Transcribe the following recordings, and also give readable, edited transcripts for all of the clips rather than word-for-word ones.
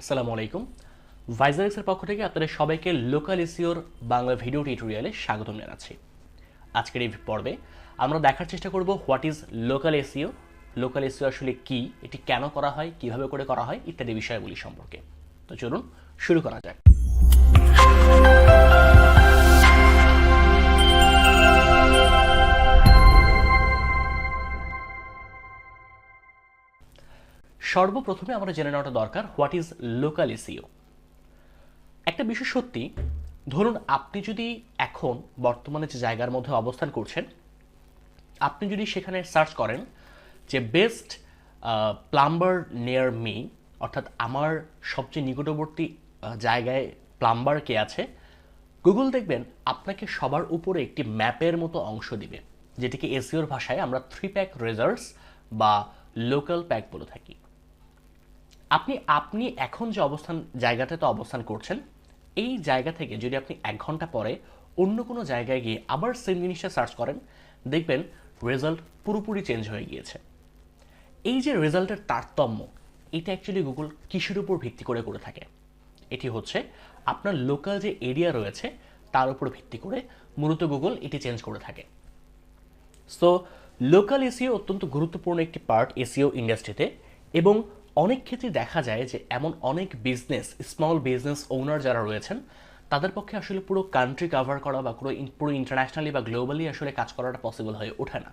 আসসালামু আলাইকুম। ভাইজারেক্সের পক্ষ থেকে আপনাদের সবাইকে লোকাল এসইওর বাংলা ভিডিও টিউটোরিয়ালে স্বাগতম জানাচ্ছি। আজকের এই পর্বে আমরা দেখার চেষ্টা করব what is local SEO, local SEO আসলে কি, এটি কেন করা হয়, কিভাবে করে করা হয় ইত্যাদি বিষয়গুলি সম্পর্কে। তো চলুন শুরু করা যাক। সর্বপ্রথমে আমরা জেনে নেওয়াটা দরকার হোয়াট ইজ লোকাল এসইও। একটা বিষয় সত্যি, ধরুন আপনি যদি এখন বর্তমানে যে জায়গার মধ্যে অবস্থান করছেন, আপনি যদি সেখানে সার্চ করেন যে বেস্ট প্লাম্বার নিয়ার মি, অর্থাৎ আমার সবচেয়ে নিকটবর্তী জায়গায় প্লাম্বার কে আছে, গুগল দেখবেন আপনাকে সবার উপরে একটি ম্যাপের মতো অংশ দিবে, যেটিকে এসইওর ভাষায় আমরা 3 প্যাক রেজাল্টস বা লোকাল প্যাক বলে থাকি। আপনি এখন যে জায়গাটাতে অবস্থান করছেন, এই জায়গা থেকে যদি আপনি 1 ঘন্টা পরে অন্য কোনো জায়গায় গিয়ে আবার সেম জিনিসটা সার্চ করেন, দেখবেন রেজাল্ট পুরোপুরি চেঞ্জ হয়ে গিয়েছে। এই যে রেজাল্টের তারতম্য, এটা অ্যাকচুয়ালি গুগল কিসের উপর ভিত্তি করে করে থাকে? এটি হচ্ছে আপনার লোকাল যে এরিয়া রয়েছে তার উপর ভিত্তি করে মূলত গুগল এটি চেঞ্জ করে থাকে। সো লোকাল এসইও অত্যন্ত গুরুত্বপূর্ণ একটি পার্ট এসইও ইন্ডাস্ট্রিতে, এবং অনেক ক্ষেত্রে দেখা যায় যে এমন অনেক স্মল বিজনেস ওনার যারা রয়েছেন, তাদের পক্ষে আসলে পুরো কান্ট্রি কভার করা বা পুরো ইন্টারন্যাশনালি বা গ্লোবালি আসলে কাজ করাটা পসিবল হয়ে ওঠে না।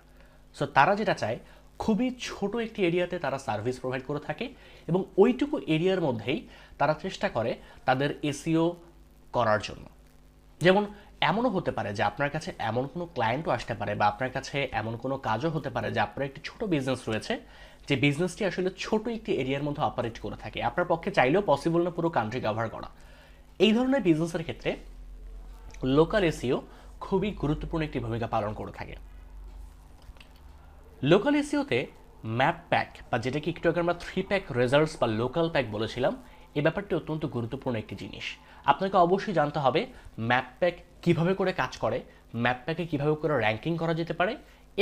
সো তারা যেটা চায়, খুবই ছোট একটি এরিয়াতে তারা সার্ভিস প্রোভাইড করে থাকে, এবং ওইটুকু এরিয়ার মধ্যেই তারা চেষ্টা করে তাদের এসইও করার জন্য। যেমন এমনও হতে পারে যে আপনার কাছে এমন কোনো ক্লায়েন্টও আসতে পারে, বা আপনার কাছে এমন কোনো কাজও হতে পারে যে আপনার একটি ছোট বিজনেস রয়েছে, যে বিজনেসটি আসলে ছোট একটি এরিয়ার মধ্যে অপারেট করে থাকে, আপনার পক্ষে চাইলেও পসিবল না পুরো কান্ট্রি কভার করা। এই ধরনের বিজনেসের ক্ষেত্রে লোকাল এসইও খুবই গুরুত্বপূর্ণ একটি ভূমিকা পালন করে থাকে। লোকাল এসইওতে ম্যাপ প্যাক, বা যেটাকে একটু আগে আমরা 3 প্যাক রেজাল্টস বা লোকাল প্যাক বলেছিলাম, এই ব্যাপারটি অত্যন্ত গুরুত্বপূর্ণ একটি জিনিস। আপনাকে অবশ্যই জানতে হবে ম্যাপ প্যাক কীভাবে করে কাজ করে, ম্যাপ প্যাকে কীভাবে করে র্যাঙ্কিং করা যেতে পারে,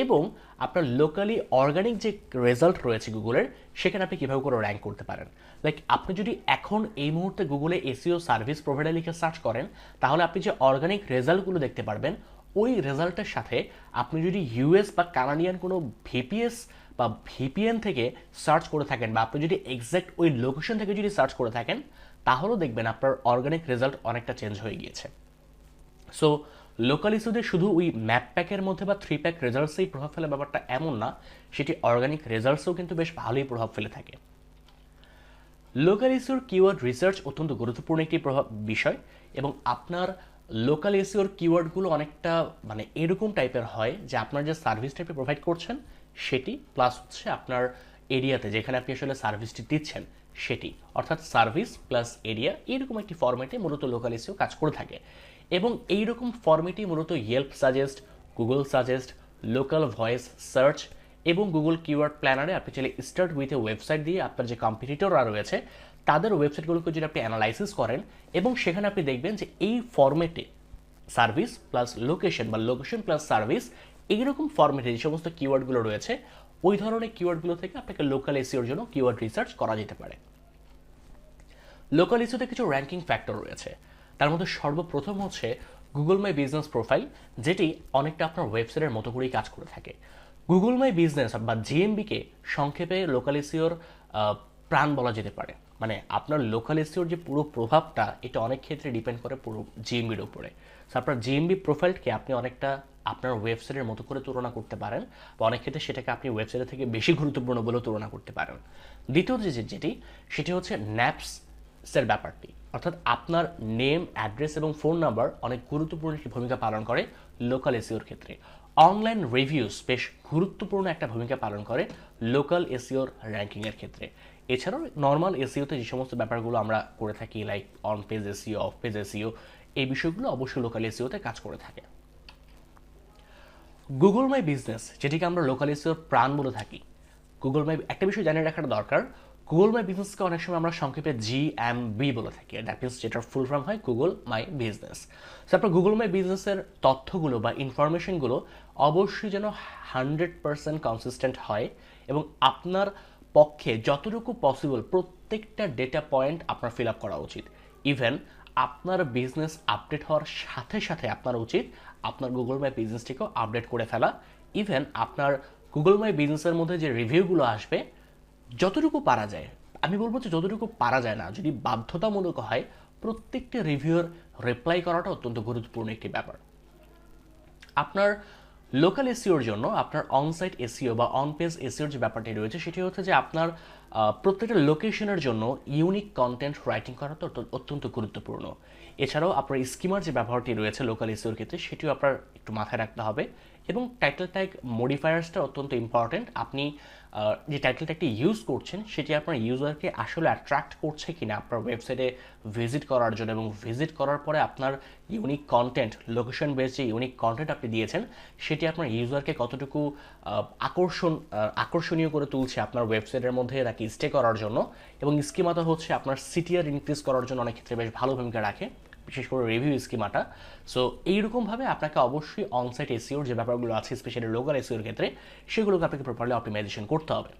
এবং আপনার লোকালি অর্গানিক যে রেজাল্ট রয়েছে গুগলের, সেখানে আপনি কীভাবে করে র্যাঙ্ক করতে পারেন। লাইক আপনি যদি এখন এই মুহূর্তে গুগলে এসইও সার্ভিস প্রোভাইডার লিখে সার্চ করেন, তাহলে আপনি যে অর্গানিক রেজাল্টগুলো দেখতে পারবেন, ওই রেজাল্টের সাথে আপনি যদি ইউএস বা কানাডিয়ান কোনো ভিপিএস বা ভিপিএন থেকে সার্চ করে থাকেন, বা আপনি যদি এক্স্যাক্ট ওই লোকেশন থেকে যদি সার্চ করে থাকেন, তাহলেও দেখবেন আপনার অর্গানিক রেজাল্ট অনেকটা চেঞ্জ হয়ে গিয়েছে। সো লোকাল ইস্যুতে শুধু ওই ম্যাপ প্যাকের মধ্যে বা 3 প্যাক রেজাল্টসেই প্রভাব ফেলে ব্যাপারটা এমন না, সেটি অর্গানিক রেজাল্টসেও কিন্তু বেশ ভালোই প্রভাব ফেলে থাকে। লোকাল ইস্যুর কিওয়ার্ড রিসার্চ অত্যন্ত গুরুত্বপূর্ণ একটি বিষয়, এবং আপনার লোকাল এসইওর কিওয়ার্ডগুলো অনেকটা এরকম টাইপের হয় যে আপনার যে সার্ভিস টাইপে প্রোভাইড করছেন সেটি, প্লাস হচ্ছে আপনার এরিয়াতে যেখানে আপনি আসলে সার্ভিসটি দিচ্ছেন সেটি, অর্থাৎ সার্ভিস প্লাস এরিয়া, এইরকম একটি ফরম্যাটে মূলত লোকাল এসইও কাজ করে থাকে। এবং এইরকম ফরম্যাটই মূলত Yelp suggest, Google suggest, local voice search এবং গুগল কিওয়ার্ড প্ল্যানারে আপনি চাইলে স্টার্ট উইথ এ ওয়েবসাইট দিয়ে আপনার যে কম্পিটিটররা রয়েছে তাদের ওয়েবসাইটগুলোকে যদি আপনি অ্যানালাইসিস করেন, এবং সেখানে আপনি দেখবেন যে এই ফরম্যাটে সার্ভিস প্লাস লোকেশন বা লোকেশন প্লাস সার্ভিস, এইরকম ফরম্যাটে যে সমস্ত কিওয়ার্ডগুলো রয়েছে, ওই ধরনের কিওয়ার্ডগুলো থেকে আপনাকে লোকাল এসইওর জন্য কিওয়ার্ড রিসার্চ করা যেতে পারে। লোকাল এসইওতে কিছু র্যাঙ্কিং ফ্যাক্টর রয়েছে, তার মধ্যে সর্বপ্রথম হচ্ছে গুগল মাই বিজনেস প্রোফাইল, যেটি অনেকটা আপনার ওয়েবসাইটের মতো করেই কাজ করে থাকে। গুগল মাই বিজনেস বা জিএমবিকে সংক্ষেপে লোকাল এসইওর প্রাণ বলা যেতে পারে। আপনার লোকাল এসইওর যে পুরো প্রভাবটা, এটা অনেক ক্ষেত্রে ডিপেন্ড করে পুরো জিএমবির উপরে। সো আপনার জিএমবি প্রোফাইলকে আপনি অনেকটা আপনার ওয়েবসাইটের মতো করে তুলনা করতে পারেন, বা অনেক ক্ষেত্রে সেটাকে আপনি ওয়েবসাইটের থেকে বেশি গুরুত্বপূর্ণ বলেও তুলনা করতে পারেন। দ্বিতীয় সেটি হচ্ছে ন্যাপসের ব্যাপারটি, অর্থাৎ আপনার নেম, অ্যাড্রেস এবং ফোন নাম্বার অনেক গুরুত্বপূর্ণ একটি ভূমিকা পালন করে লোকাল এসইওর ক্ষেত্রে। অনলাইন রিভিউস বেশ গুরুত্বপূর্ণ একটা ভূমিকা পালন করে লোকাল এসইওর র্যাঙ্কিংয়ের ক্ষেত্রে। এছাড়াও নর্মাল এসইওতে যে সমস্ত ব্যাপারগুলো আমরা করে থাকি, like on page SEO, of page SEO, এই বিষয়গুলো অবশ্যই লোকাল এসইওতে কাজ করে থাকে। গুগল মাই বিজনেস, যেটিকে আমরা লোকাল এসইওর প্রাণ বলে থাকি, গুগল মাই একটা বিষয় জানিয়ে রাখাটা দরকার, গুগল মাই বিজনেসকে অনেক সময় আমরা সংক্ষেপে জিএমবি বলে থাকি, দ্যাট মিনস যেটার ফুল ফর্ম হয় গুগল মাই বিজনেস। সো আপনার গুগল মাই বিজনেসের তথ্যগুলো বা ইনফরমেশনগুলো অবশ্যই যেন 100% কনসিস্টেন্ট হয়, এবং আপনার পক্ষে যতটুকু পসিবল প্রত্যেকটা ডেটা পয়েন্ট আপনার ফিল আপ করা উচিত। ইভেন আপনার বিজনেস আপডেট হওয়ার সাথে সাথে আপনার উচিত আপনার গুগল মাই বিজনেসটিকেও আপডেট করে ফেলা। ইভেন আপনার গুগল মাই বিজনেসের মধ্যে যে রিভিউগুলো আসবে, যতটুকু পারা যায়, আমি বলবো যে যতটুকু পারা যায় না, যদি বাধ্যতামূলক হয়, প্রত্যেকটি রিভিউর রিপ্লাই করাটা অত্যন্ত গুরুত্বপূর্ণ একটি ব্যাপার। আপনার লোকাল এসইওর জন্য আপনার অনসাইট এসইও বা অন পেজ এসইওর যে ব্যাপারটি রয়েছে সেটি হচ্ছে যে আপনার প্রত্যেকটা লোকেশনের জন্য ইউনিক কন্টেন্ট রাইটিং করা তো অত্যন্ত গুরুত্বপূর্ণ। এছাড়াও আপনার স্কিমার যে ব্যবহারটি রয়েছে লোকাল এসইওর ক্ষেত্রে সেটিও আপনার একটু মাথায় রাখতে হবে। এবং টাইটেল ট্যাগ মডিফায়ার্সটা অত্যন্ত ইম্পর্টেন্ট। আপনি যে টাইটেল ট্যাগটি ইউজ করছেন সেটি আপনার ইউজারকে আসলে অ্যাট্রাক্ট করছে কিনা আপনার ওয়েবসাইটে ভিজিট করার জন্য, এবং ভিজিট করার পরে আপনার ইউনিক কন্টেন্ট, লোকেশন বেস যে ইউনিক কন্টেন্ট আপনি দিয়েছেন সেটি আপনার ইউজারকে কতটুকু আকর্ষণীয় করে তুলছে আপনার ওয়েবসাইটের মধ্যে তাকে স্টে করার জন্য। এবং স্কিমাটা হচ্ছে আপনার সিটিআর ইনক্রিজ করার জন্য অনেক ক্ষেত্রে বেশ ভালো ভূমিকা রাখে, বিশেষ করে রিভিউ স্কিমাটা। সো এইরকমভাবে আপনাকে অবশ্যই অনসাইট এসইওর যে ব্যাপারগুলো আছে, স্পেশালি লোকাল এসইওর ক্ষেত্রে, সেগুলোকে আপনাকে প্রপারলি অপটিমাইজেশন করতে হবে।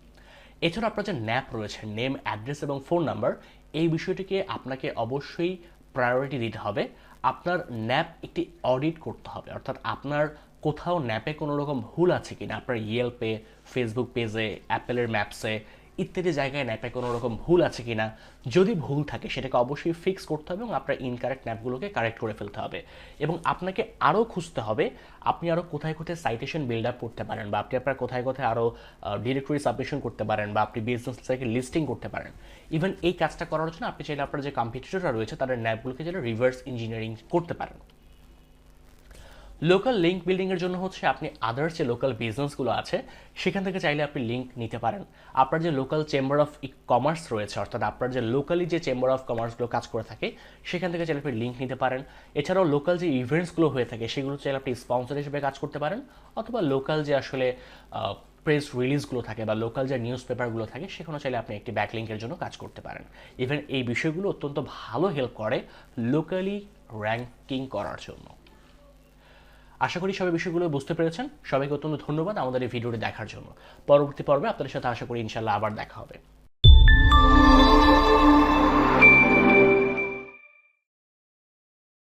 এছাড়া আপনার যে ন্যাপ রয়েছে, নেম, অ্যাড্রেস এবং ফোন নাম্বার, এই বিষয়টিকে আপনাকে অবশ্যই প্রায়োরিটি দিতে হবে। আপনার ন্যাপ একটি অডিট করতে হবে, অর্থাৎ আপনার কোথাও ন্যাপে কোনো রকম ভুল আছে কিনা, আপনার ইয়েলপে, ফেসবুক পেজে, অ্যাপেলের ম্যাপসে ইত্যাদি জায়গায় ন্যাপে কোনো রকম ভুল আছে কিনা। যদি ভুল থাকে সেটাকে অবশ্যই ফিক্স করতে হবে এবং আপনার ইনকারেক্ট ন্যাপগুলোকে কারেক্ট করে ফেলতে হবে। এবং আপনাকে আরও খুঁজতে হবে আপনি আরও কোথায় কোথায় সাইটেশন বিল্ড আপ করতে পারেন, বা আপনি আপনার কোথায় কোথায় আরও ডিরেক্টরি সাবমিশন করতে পারেন, বা আপনি বিজনেস থেকে লিস্টিং করতে পারেন। ইভেন এই কাজটা করার জন্য আপনি চাইলে আপনার যে কম্পিটিটররা রয়েছে তাদের ন্যাপগুলোকে চাইলে রিভার্স ইঞ্জিনিয়ারিং করতে পারেন। লোকাল লিঙ্ক বিল্ডিংয়ের জন্য হচ্ছে আপনি আদার্স যে লোকাল বিজনেসগুলো আছে সেখান থেকে চাইলে আপনি লিঙ্ক নিতে পারেন। আপনার যে লোকাল চেম্বার অফ কমার্স রয়েছে, অর্থাৎ আপনার যে লোকালি যে চেম্বার অফ কমার্সগুলো কাজ করে থাকে সেখান থেকে চাইলে আপনি লিঙ্ক নিতে পারেন। এছাড়াও লোকাল যে ইভেন্টসগুলো হয়ে থাকে সেগুলো চাইলে আপনি স্পন্সর হিসেবে কাজ করতে পারেন, অথবা লোকাল যে আসলে প্রেস রিলিজগুলো থাকে বা লোকাল যে নিউজ পেপারগুলো থাকে সেখানে চাইলে আপনি একটি ব্যাকলিঙ্কের জন্য কাজ করতে পারেন। ইভেন এই বিষয়গুলো অত্যন্ত ভালো হেল্প করে লোকালি র্যাঙ্কিং করার জন্য। আশা করি সবাই বিষয়গুলো বুঝতে পেরেছেন। সবাইকে অত্যন্ত ধন্যবাদ আমাদের এই ভিডিওটি দেখার জন্য। পরবর্তী পর্বে আপনাদের সাথে আশা করি ইনশাল্লাহ আবার দেখা হবে।